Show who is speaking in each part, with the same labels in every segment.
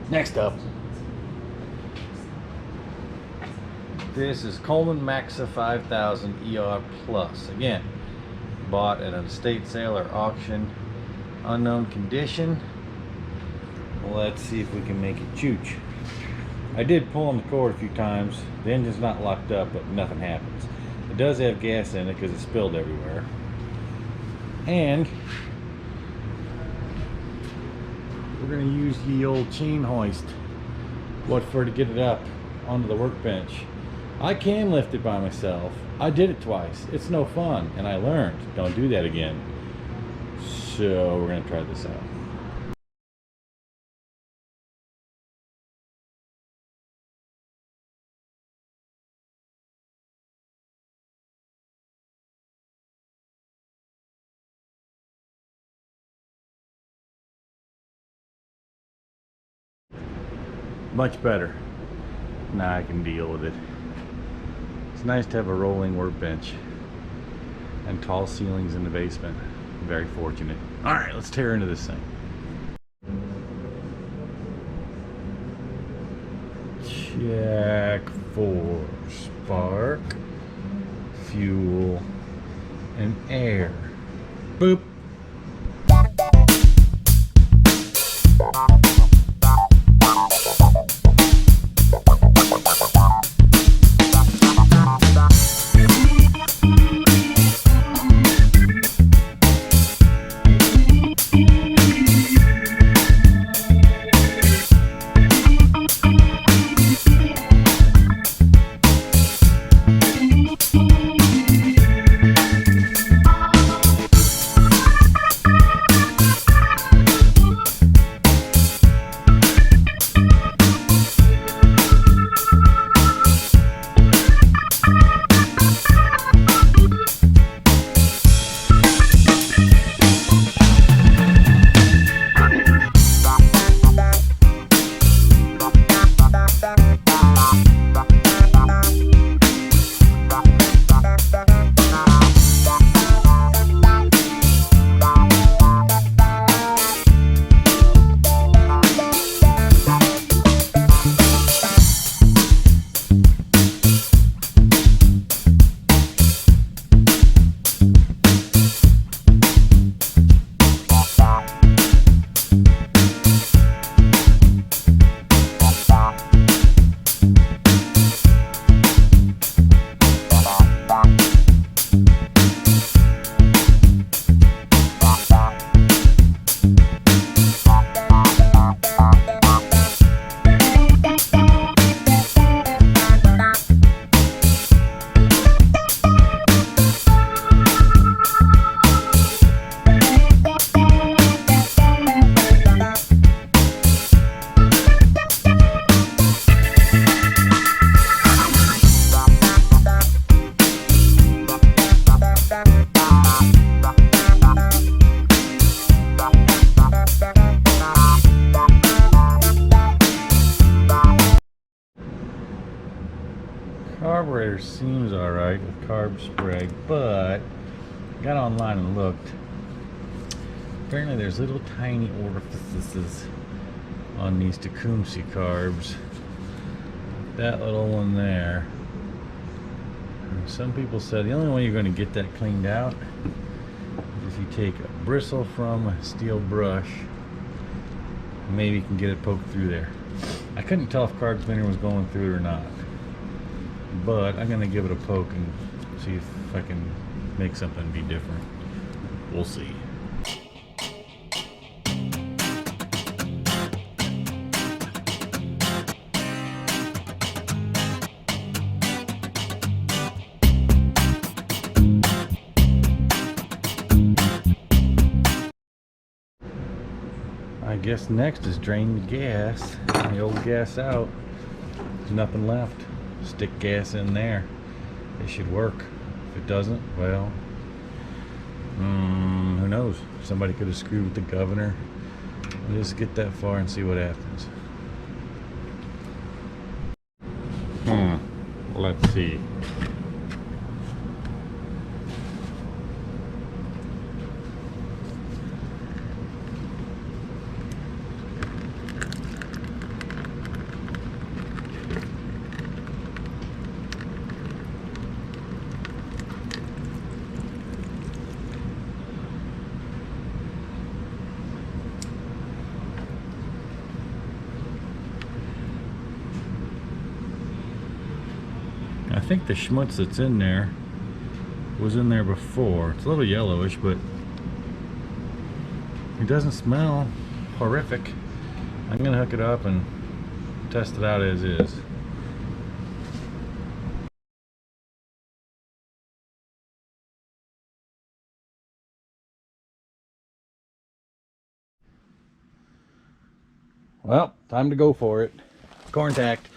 Speaker 1: Next up, this is Coleman Maxa 5000 ER Plus. Again, bought at an estate sale or auction, unknown condition. Let's see if we can make it chooch. I did pull on the cord a few times. The engine's not locked up, but nothing happens. It does have gas in it because it spilled everywhere. And we're going to use the old chain hoist to get it up onto the workbench. I can lift it by myself. I did it twice. It's no fun, and I learned. Don't do that again. So we're going to try this out. Much better. Now I can deal with it. It's nice to have a rolling workbench and tall ceilings in the basement. I'm very fortunate. Alright, let's tear into this thing. Check for spark, fuel, and air. Boop. Carburetor seems alright with carb spray, but I got online and looked. Apparently there's little tiny orifices on these Tecumseh carbs. That little one there. And some people said the only way you're going to get that cleaned out is if you take a bristle from a steel brush. Maybe you can get it poked through there. I couldn't tell if carb cleaner was going through it or not, but I'm going to give it a poke and see if I can make something be different. We'll see. I guess next is drain the gas. The old gas out. There's nothing left. Stick gas in there. It should work. If it doesn't, well, who knows? Somebody could have screwed with the governor. We'll just get that far and see what happens. Let's see. I think the schmutz that's in there was in there before. It's a little yellowish, but it doesn't smell horrific. I'm gonna hook it up and test it out as is. Well, time to go for it. Contact.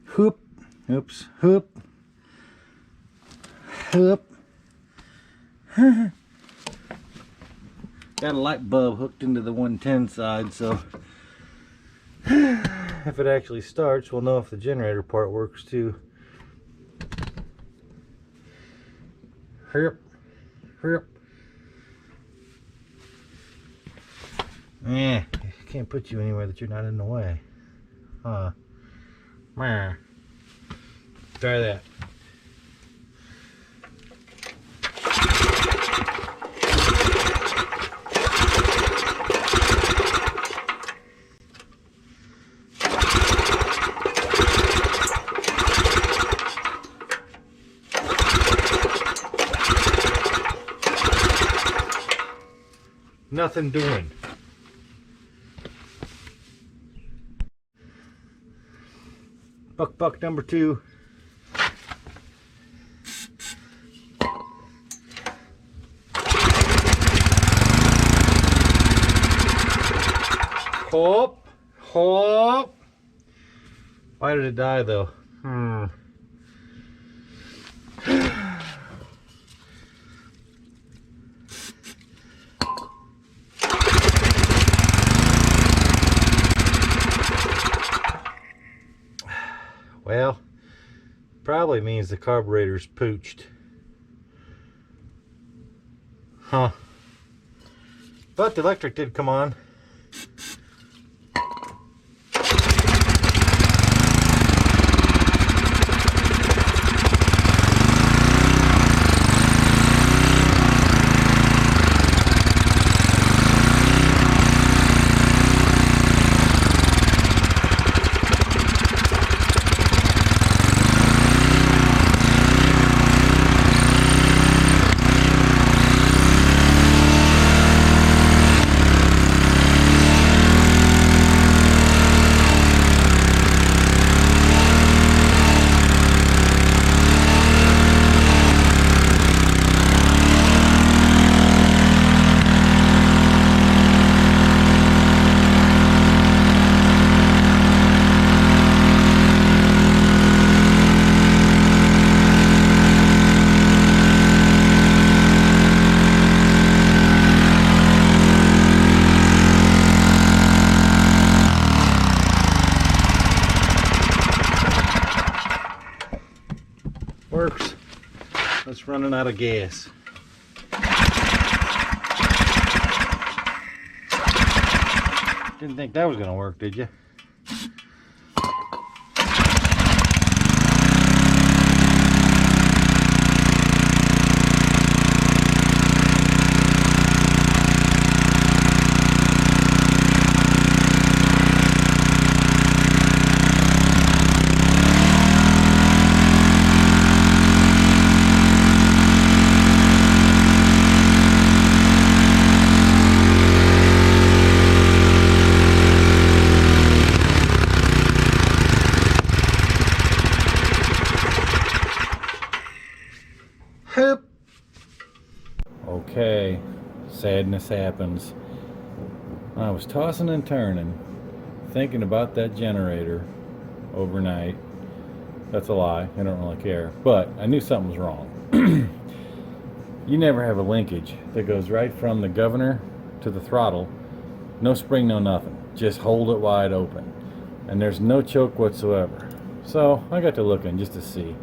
Speaker 1: Hoop. Oops. Hoop. Hoop. Got a light bulb hooked into the 110 side, so if it actually starts, we'll know if the generator part works too. Hurry up. Hurry up. Yeah, can't put you anywhere that you're not in the way. Huh. Try that. Nothing doing. Buck number 2. Hop, hop. Why did it die though? Well, probably means the carburetor's pooched. Huh. But the electric did come on. Works. It's running out of gas. Didn't think that was going to work, did you? Okay, sadness happens. I was tossing and turning, thinking about that generator overnight. That's a lie, I don't really care. But I knew something was wrong. You never have a linkage that goes right from the governor to the throttle. No spring, no nothing. Just hold it wide open. And there's no choke whatsoever. So I got to looking just to see.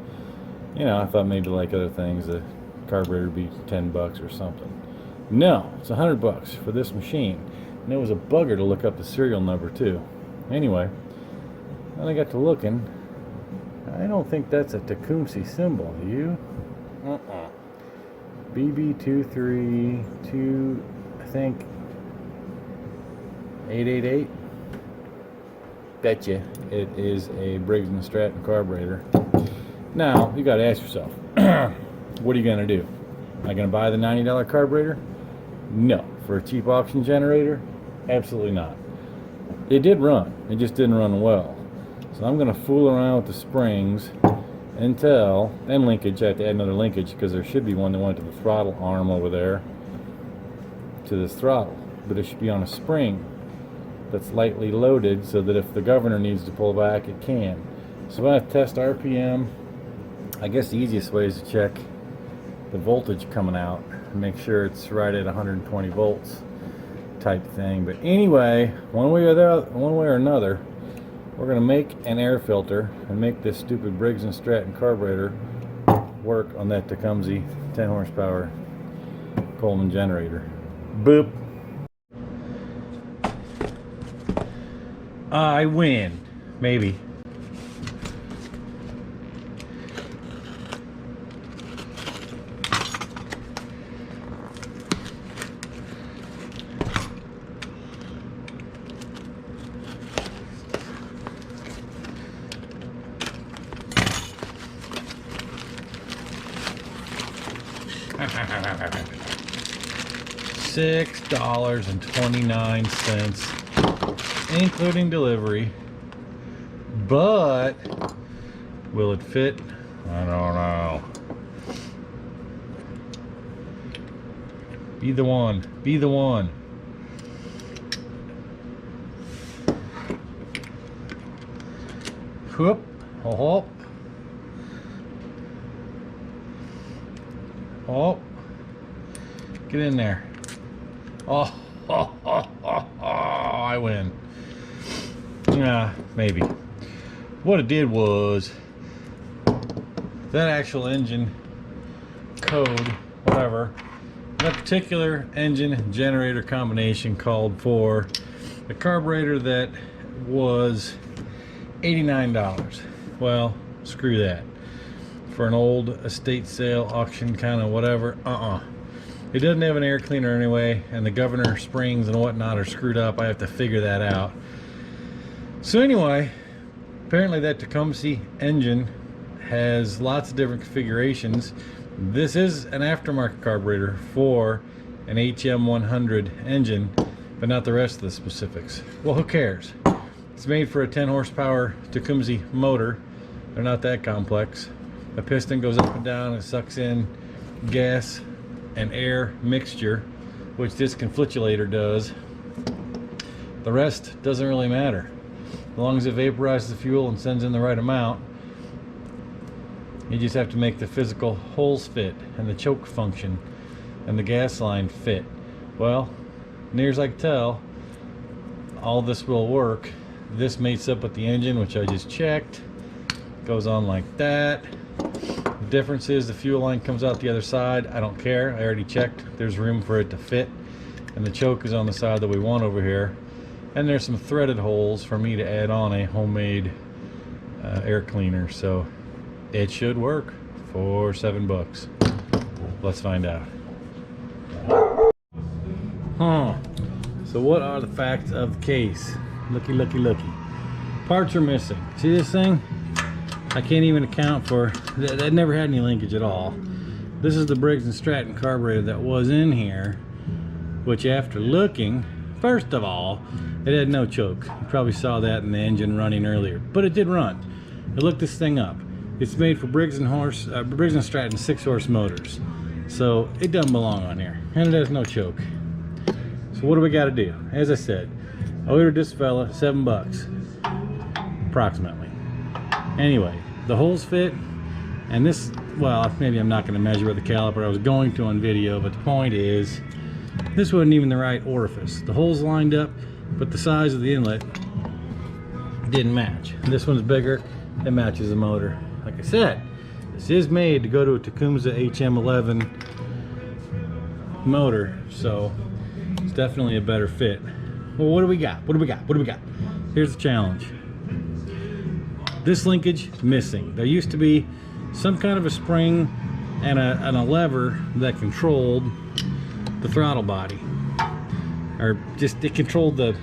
Speaker 1: You know, I thought maybe like other things, the carburetor would be 10 bucks or something. No, it's 100 bucks for this machine. And it was a bugger to look up the serial number too. Anyway, then I got to looking. I don't think that's a Tecumseh symbol, do you? BB232, I think 888. Betcha it is a Briggs & Stratton carburetor. Now, you got to ask yourself, what are you going to do? Am I going to buy the $90 carburetor? No. For a cheap auction generator? Absolutely not. It did run. It just didn't run well. So I'm going to fool around with the springs until, and linkage. I have to add another linkage because there should be one that went to the throttle arm over there to this throttle. But it should be on a spring that's lightly loaded so that if the governor needs to pull back, it can. So I'm going to test RPM. I guess the easiest way is to check the voltage coming out and make sure it's right at 120 volts type thing. But anyway, one way or another, we're going to make an air filter and make this stupid Briggs & Stratton carburetor work on that Tecumseh 10 horsepower Coleman generator. Boop. I win. Maybe. $6.29, including delivery. But will it fit? I don't know. Be the one. Be the one. Whoop. Oh. Oh. Get in there. Oh, I win. Yeah, maybe. What it did was that actual engine code, whatever, that particular engine generator combination called for a carburetor that was $89. Well, screw that. For an old estate sale, auction kind of whatever, It doesn't have an air cleaner anyway, and the governor springs and whatnot are screwed up. I have to figure that out. So anyway, apparently that Tecumseh engine has lots of different configurations. This is an aftermarket carburetor for an HM100 engine, but not the rest of the specifics. Well, who cares? It's made for a 10 horsepower Tecumseh motor. They're not that complex. A piston goes up and down and sucks in gas and air mixture, which this conflictulator does. The rest doesn't really matter. As long as it vaporizes the fuel and sends in the right amount, you just have to make the physical holes fit and the choke function and the gas line fit. Well, near as I can tell, all this will work. This mates up with the engine, which I just checked. Goes on like that. The difference is the fuel line comes out the other side. I don't care. I already checked. There's room for it to fit. And the choke is on the side that we want over here. And there's some threaded holes for me to add on a homemade air cleaner. So it should work for $7. Let's find out. So what are the facts of the case? Looky. Parts are missing. See this thing? I can't even account for that. Never had any linkage at all. This is the Briggs & Stratton carburetor that was in here, which after looking, first of all, it had no choke. You probably saw that in the engine running earlier, but it did run. I looked this thing up. It's made for Briggs & Stratton 6-horse motors, so it doesn't belong on here, and it has no choke. So So what do we got to do? As I said, I ordered this fella $7 approximately. Anyway, the holes fit, and this, well, maybe I'm not going to measure with the caliper. I was going to on video, but the point is, this wasn't even the right orifice. The holes lined up, but the size of the inlet didn't match. This one's bigger, it matches the motor. Like I said, this is made to go to a Tecumseh HM11 motor, so it's definitely a better fit. Well, what do we got? What do we got? What do we got? Here's the challenge. This linkage missing. There used to be some kind of a spring and a lever that controlled the throttle body, or just it controlled the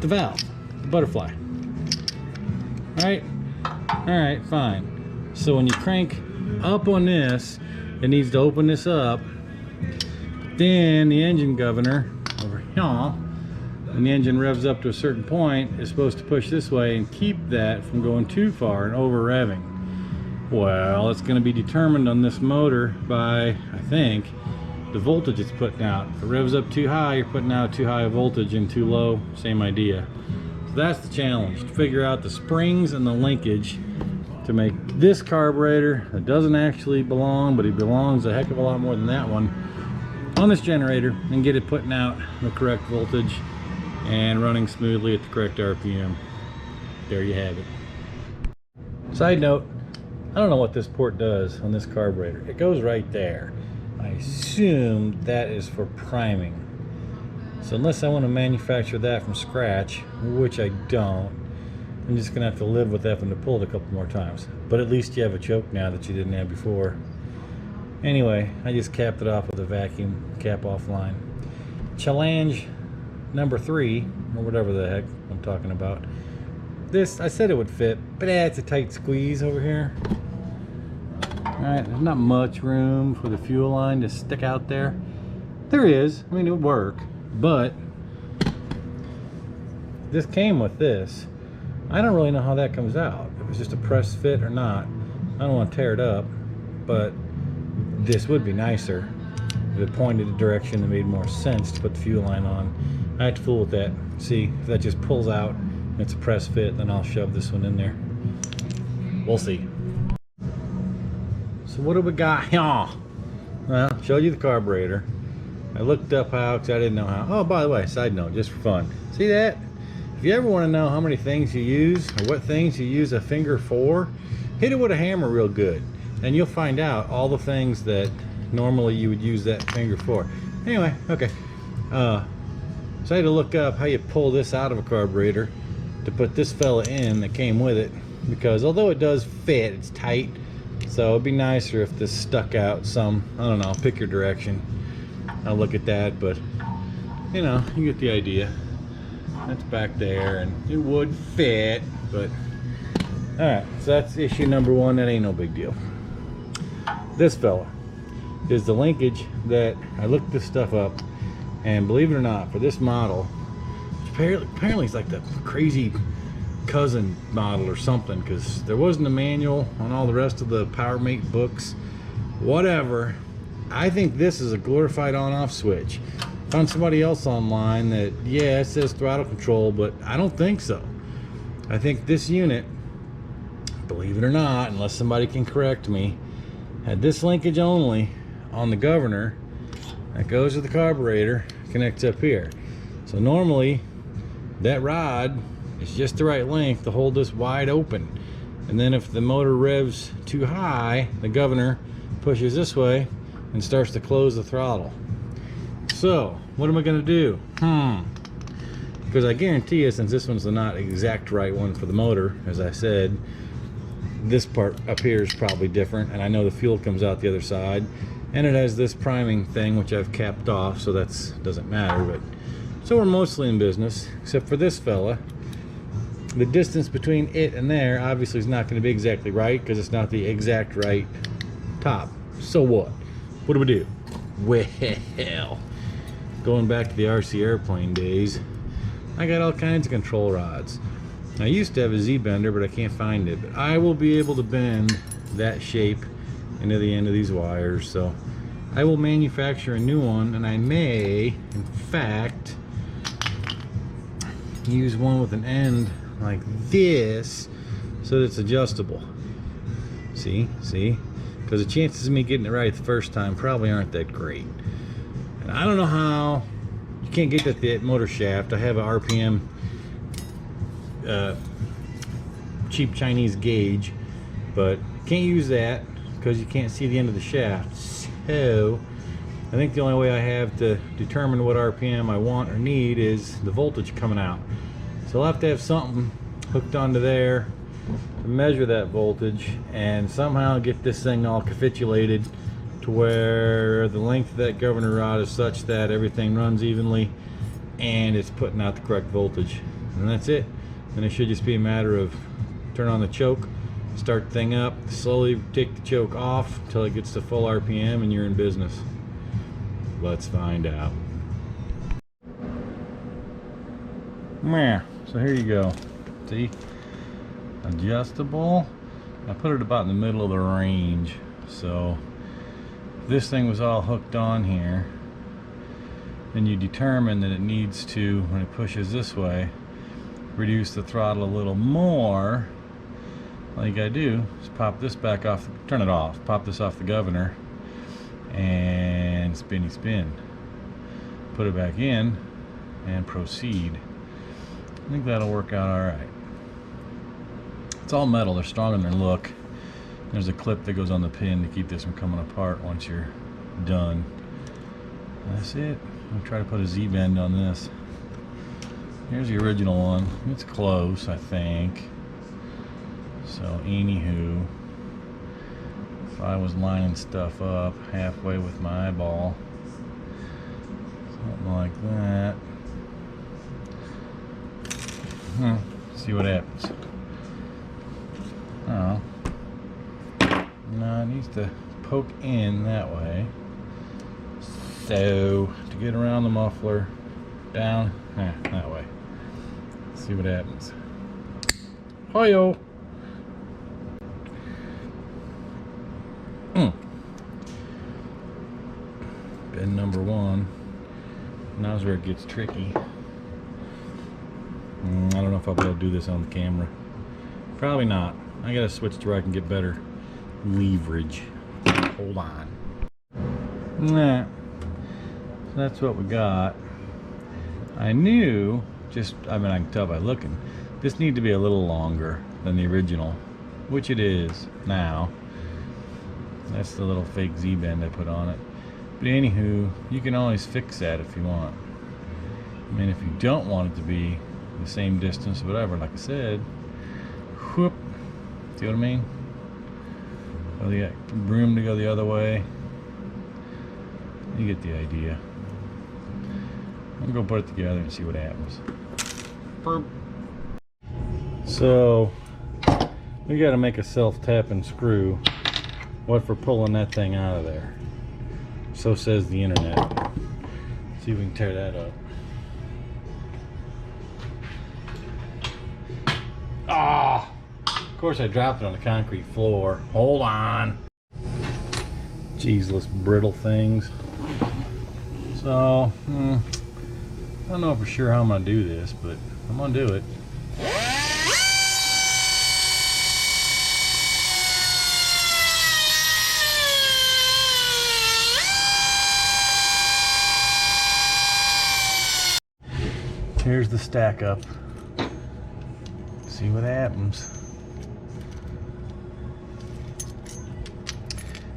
Speaker 1: valve, the butterfly. All right, fine. So when you crank up on this, it needs to open this up. Then the engine governor over here, when the engine revs up to a certain point, is supposed to push this way and keep that from going too far and over revving. Well, it's going to be determined on this motor by, I think, the voltage it's putting out. If it revs up too high, you're putting out too high a voltage, and too low, same idea. So that's the challenge, to figure out the springs and the linkage to make this carburetor that doesn't actually belong, but it belongs a heck of a lot more than that one, on this generator, and get it putting out the correct voltage and running smoothly at the correct RPM. There you have it. Side note, I don't know what this port does on this carburetor. It goes right there. I assume that is for priming. So unless I want to manufacture that from scratch, which I don't, I'm just gonna have to live with having to pull it a couple more times. But at least you have a choke now that you didn't have before. Anyway, I just capped it off with a vacuum cap off line. Challenge number 3, or whatever the heck I'm talking about. This, I said it would fit, but it's a tight squeeze over here. Alright, there's not much room for the fuel line to stick out there. There is, I mean, it would work, but this came with this. I don't really know how that comes out, if it's just a press fit or not. I don't want to tear it up, but this would be nicer if it pointed a direction that made more sense to put the fuel line on. I have to fool with that. See, if that just pulls out and it's a press fit, then I'll shove this one in there. We'll see. So what do we got here? Well, showed you the carburetor. I looked up how, because I didn't know how. Oh, by the way, side note, just for fun. See that? If you ever want to know how many things you use, or what things you use a finger for, hit it with a hammer real good, and you'll find out all the things that normally you would use that finger for. Anyway, okay. So I had to look up how you pull this out of a carburetor to put this fella in that came with it, because although it does fit, it's tight. So it'd be nicer if this stuck out some, I don't know, pick your direction. I'll look at that, but you know, you get the idea. That's back there, and it would fit, but alright, so that's issue number 1. That ain't no big deal. This fella is the linkage that I looked this stuff up, and believe it or not, for this model, which apparently it's like the crazy cousin model or something, because there wasn't a manual on all the rest of the Powermate books, whatever. I think this is a glorified on-off switch. Found somebody else online that, yeah, it says throttle control, but I don't think so. I think this unit, believe it or not, unless somebody can correct me, had this linkage only on the governor that goes to the carburetor, connects up here. So normally that rod is just the right length to hold this wide open, and then if the motor revs too high, the governor pushes this way and starts to close the throttle. So what am I going to do? Because I guarantee you, since this one's the not exact right one for the motor, as I said, this part up here is probably different, and I know the fuel comes out the other side, and it has this priming thing which I've capped off, so that doesn't matter. But so we're mostly in business, except for this fella. The distance between it and there obviously is not going to be exactly right, because it's not the exact right top. So what do we do? Well, going back to the RC airplane days, I got all kinds of control rods. I used to have a Z-bender, but I can't find it. But I will be able to bend that shape into the end of these wires. So I will manufacture a new one, and I may, in fact, use one with an end like this so that it's adjustable. See? Because the chances of me getting it right the first time probably aren't that great. And I don't know how. You can't get that the motor shaft. I have a RPM cheap Chinese gauge, but can't use that because you can't see the end of the shaft. So I think the only way I have to determine what RPM I want or need is the voltage coming out. So I'll have to have something hooked onto there to measure that voltage and somehow get this thing all capitulated to where the length of that governor rod is such that everything runs evenly and it's putting out the correct voltage. And that's it. And it should just be a matter of turn on the choke, start the thing up, slowly take the choke off until it gets to full RPM, and you're in business. Let's find out. Yeah, so here you go. See? Adjustable. I put it about in the middle of the range. So if this thing was all hooked on here, then you determine that it needs to, when it pushes this way, reduce the throttle a little more. All you gotta do is pop this back off, turn it off, pop this off the governor, and spinny spin. Put it back in and proceed. I think that'll work out alright. It's all metal, they're strong in their look. There's a clip that goes on the pin to keep this from coming apart once you're done. That's it. I'll try to put a Z-bend on this. Here's the original one. It's close, I think. So anywho, if I was lining stuff up halfway with my eyeball, something like that, see what happens. Oh, no, it needs to poke in that way. So to get around the muffler, down that way. See what happens. Hi-yo. Bend number one. Now's where it gets tricky. I don't know if I'll be able to do this on the camera. Probably not. I gotta switch to where I can get better leverage. Hold on. Nah. So that's what we got. I knew, I can tell by looking, this needed to be a little longer than the original, which it is now. That's the little fake Z-bend I put on it. But anywho, you can always fix that if you want. I mean, if you don't want it to be the same distance or whatever, like I said, whoop, see what I mean? Room to go the other way. You get the idea. I'm gonna put it together and see what happens. So we got to make a self-tapping screw. What for pulling that thing out of there? So says the internet. See if we can tear that up. Ah! Of course I dropped it on the concrete floor. Hold on. Cheeseless brittle things. So, I don't know for sure how I'm gonna do this, but I'm gonna do it. Here's the stack up. See what happens.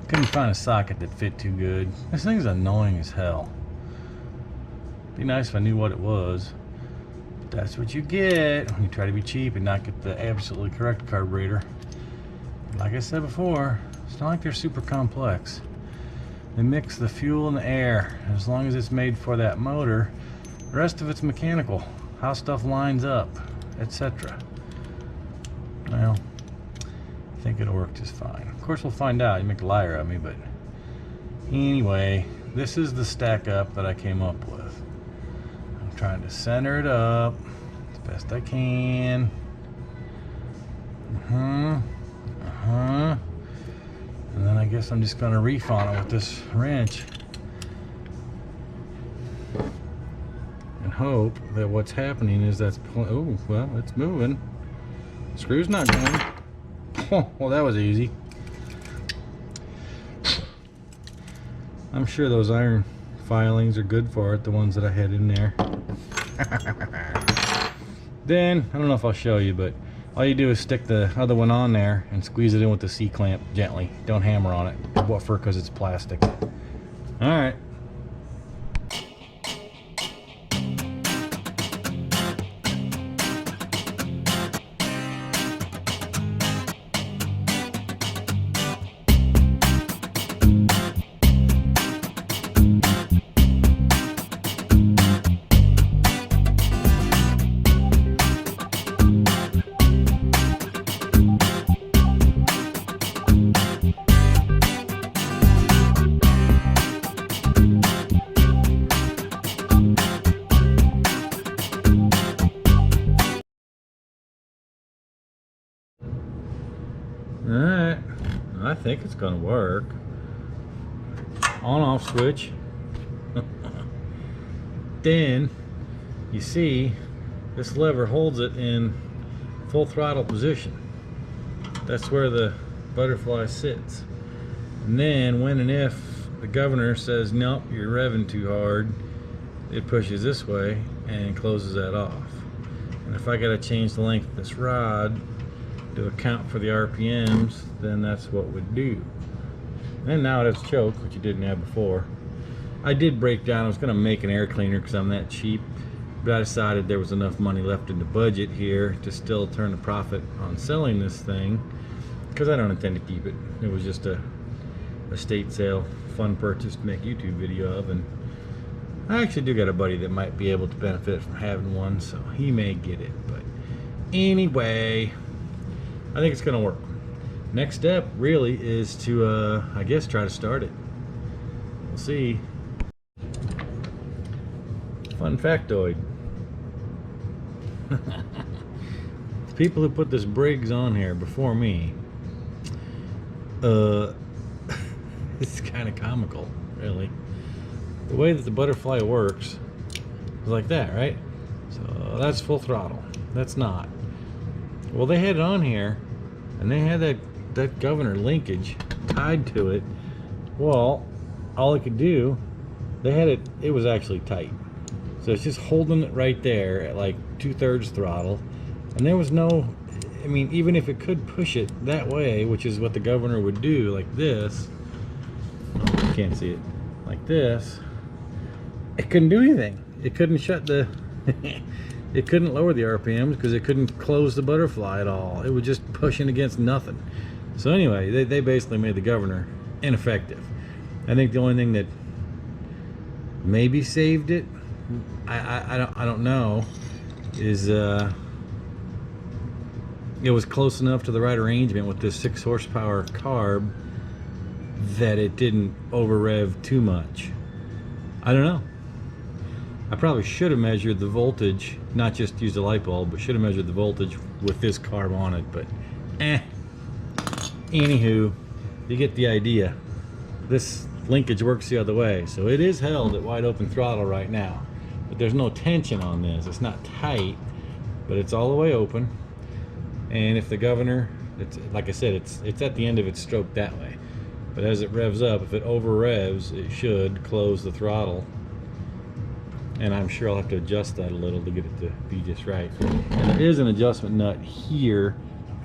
Speaker 1: Couldn't find a socket that fit too good. This thing's annoying as hell. Be nice if I knew what it was. But that's what you get when you try to be cheap and not get the absolutely correct carburetor. Like I said before, it's not like they're super complex. They mix the fuel and the air. As long as it's made for that motor, the rest of it's mechanical. How stuff lines up, etc. Well, I think it'll work just fine. Of course, we'll find out. You make a liar of me, but anyway, this is the stack up that I came up with. I'm trying to center it up as best I can. And then I guess I'm just gonna reef on it with this wrench and hope that what's happening is oh, well, it's moving. Screw's not going. Oh, well, that was easy. I'm sure those iron filings are good for it, the ones that I had in there. Then, I don't know if I'll show you, but all you do is stick the other one on there and squeeze it in with the C-clamp gently. Don't hammer on it. What for? Because it's plastic. Alright. Alright, I think it's gonna work. On off switch. Then you see this lever holds it in full throttle position. That's where the butterfly sits. And then when and if the governor says nope, you're revving too hard, it pushes this way and closes that off. And if I gotta change the length of this rod to account for the RPMs, then that's what would do. And now it has choke, which you didn't have before. I did break down, I was going to make an air cleaner because I'm that cheap, but I decided there was enough money left in the budget here to still turn a profit on selling this thing, because I don't intend to keep it. It was just a estate sale, fun purchase to make a YouTube video of, and I actually do got a buddy that might be able to benefit from having one, so he may get it. But anyway, I think it's gonna work. Next step really is to I guess try to start it. We'll see. Fun factoid. The people who put this Briggs on here before me, it's kind of comical, really. The way that the butterfly works is like that, right? So that's full throttle. That's not. Well, they had it on here, and they had that governor linkage tied to it. Well, all it could do, they had it, it was actually tight. So it's just holding it right there at like 2/3 throttle. And there was no, I mean, even if it could push it that way, which is what the governor would do, like this, oh, you can't see it, like this, it couldn't do anything. It couldn't shut the, it couldn't lower the RPMs because it couldn't close the butterfly at all. It was just pushing against nothing. So anyway, they basically made the governor ineffective. I think the only thing that maybe saved it, I don't know, is it was close enough to the right arrangement with this 6 horsepower carb that it didn't over rev too much. I don't know. I probably should have measured the voltage, not just used a light bulb, but should have measured the voltage with this carb on it, but anywho, you get the idea. This linkage works the other way, so it is held at wide open throttle right now, but there's no tension on this. It's not tight, but it's all the way open. And if the governor, it's like I said, it's at the end of its stroke that way, but as it revs up, if it over revs, it should close the throttle. And I'm sure I'll have to adjust that a little to get it to be just right. And there is an adjustment nut here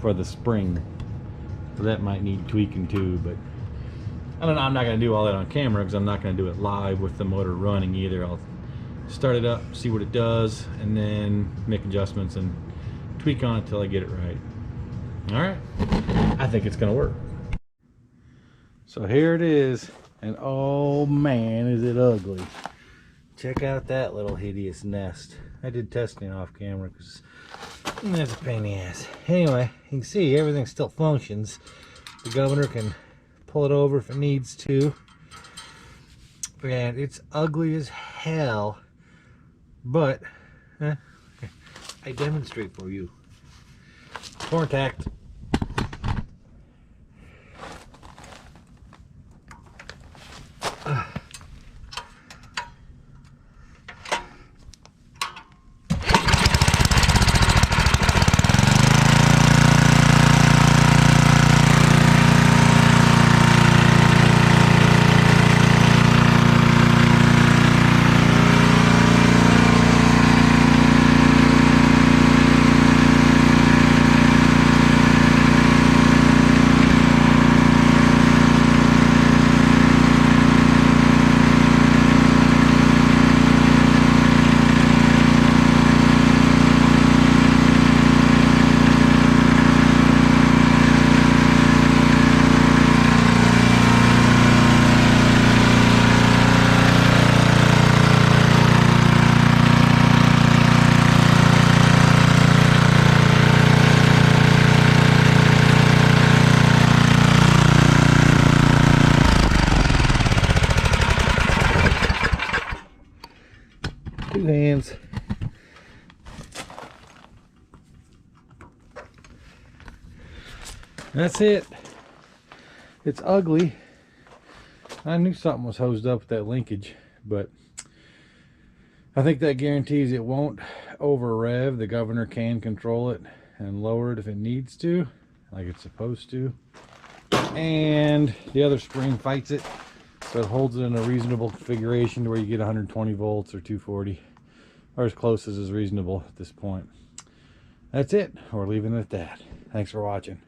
Speaker 1: for the spring, so that might need tweaking too, but I don't know. I'm not going to do all that on camera because I'm not going to do it live with the motor running either. I'll start it up, see what it does, and then make adjustments and tweak on it till I get it right. All right, I think it's going to work. So here it is, and oh man, is it ugly. Check out that little hideous nest. I did testing off camera because that's a pain in the ass. Anyway, you can see everything still functions. The governor can pull it over if it needs to. And it's ugly as hell. But, I demonstrate for you. Contact. 2 hands. That's it. It's ugly. I knew something was hosed up with that linkage, but I think that guarantees it won't over rev. The governor can control it and lower it if it needs to, like it's supposed to. And the other spring fights it, so it holds it in a reasonable configuration to where you get 120 volts or 240, or as close as is reasonable at this point. That's it. We're leaving it at that. Thanks for watching.